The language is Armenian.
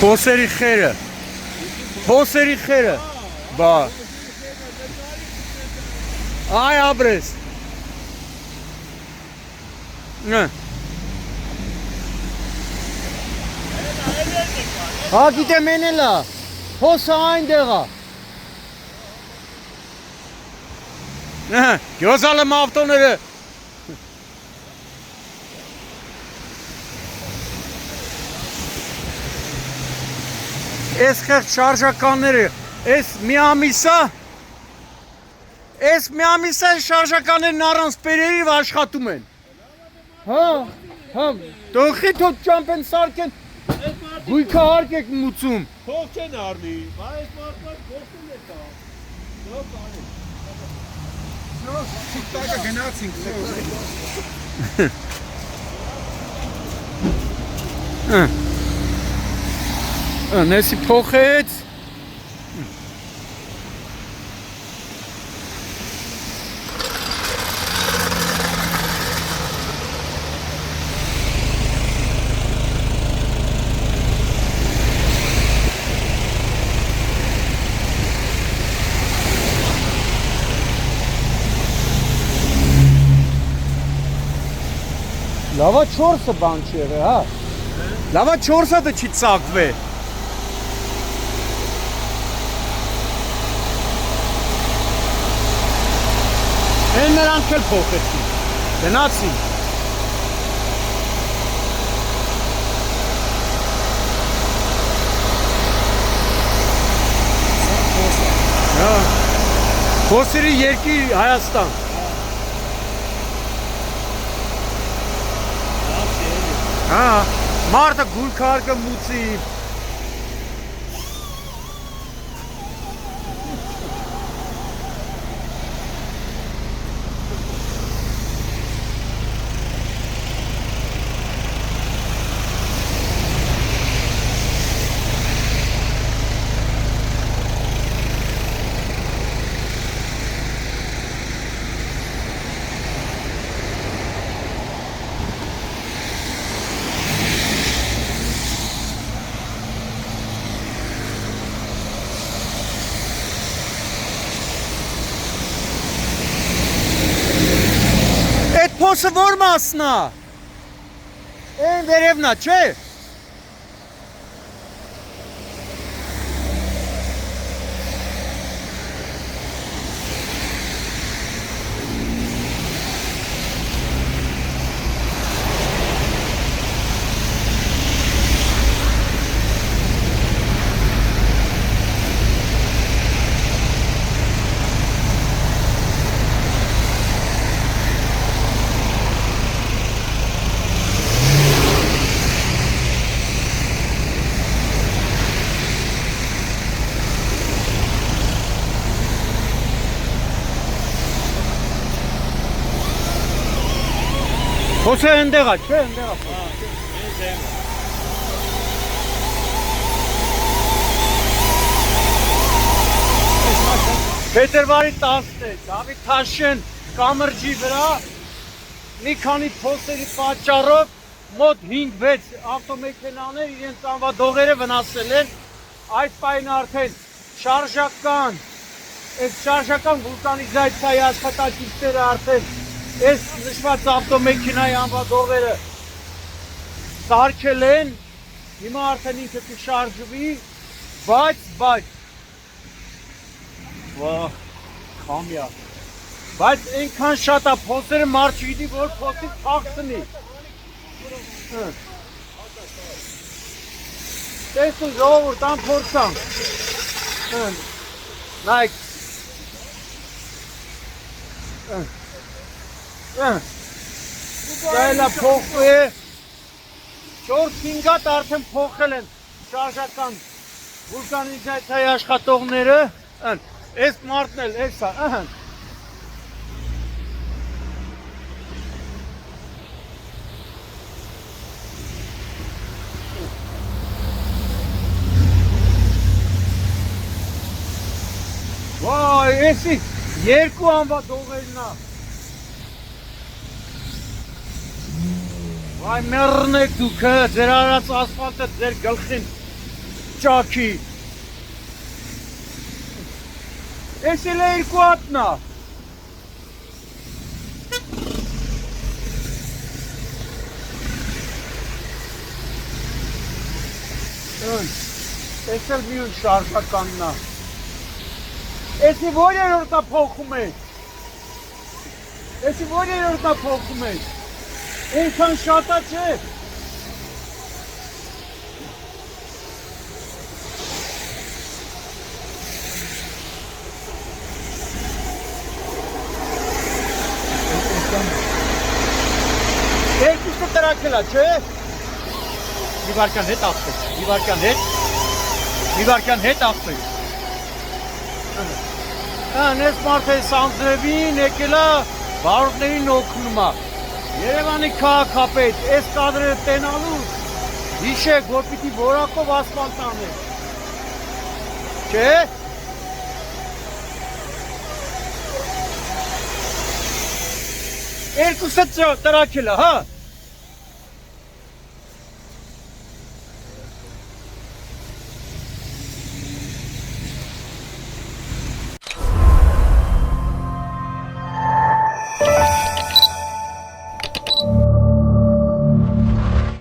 Փոսերի խերը։ Փոսերի խերը։ Բա։ Այ ապրես։ Նե։ Հա գիտեմ էնելա։ Փոսը այնտեղա։ Նե, գյոզալը ավտոները։ Այս խեղճ շարժականները, այս մի ամիսա շարժականներն առանց պերերիվ աշխատում են։ Հա, տոխի թոտ ճամպեն սարքեն, գույքա հարկ եք մուծում։ Փող չեն առնի, բայց մարդված գործում է տա։ TikTok-ը գնացինք։ Նեսի փոխեց։ Լավա 4-ը բան չի եղել, հա։ Լավա 4-ը դա չի ծակվե։ Են նրանք էլ փոխեցին, գնացին։ Փոսերի երկիր Հայաստան։ Հա, մարդը գույքարկը մուծի։ Փոսը որ մասն է։ Այն վերևն է, չէ։ Փոսը այնտեղ է, չէ, այնտեղ է։ Փետրվարի 10-ն է, Դավիթ Թաշեն կամրջի վրա մի քանի փոսերի պատճառով մոտ 5-6 ավտոմեքենաներ իրենց անվադողերը վնասել են։ Այդ պայն արդեն շարժական վուլկանիզացիայի աշխատակիցները արդեն այս նշված ավտոմեքենայի անվադողերը սարքել են, հիմա արդեն ինքը կշարժվի, բայց քամիա, բայց այնքան շատ է փոսերը մարդ չգիտի, որ փոսից թաքցնի։ Տեսու ժողովուրդ անփորձանք, նայք, դա էլա փոխվի է, 4-5 հատ արդեն փոխել են շարժական վուլկանիզացիայի աշխատողները, այս մարդն էլ, այս է, վայ, էսի երկու անվադողերն է։ Վայ մեռնեք դուք, ձեր արած ասֆալտը ձեր գլխին ճաքի։ Էս էլ է 2 հատնա։ Էս էլ մի շարժականն է։ Էսի որ երորդա փոխում է։ Էսի որ երորդա փոխում է։ Այնքան շատա չէ։ Երկուսը տրակել է, չէ։ Մի վարկյան հետ աղբեր, մի վարկյան հետ աղբեր։ Այս մարդը Սանձրևին եկել է բարորդներին օգնում է։ Երևանի քաղաքապետ, այս կադրերը տենալու հիշեք, որ պիտի որակով ասֆալտ անել։ Չէ։ Երկուսը տրակել է, հա։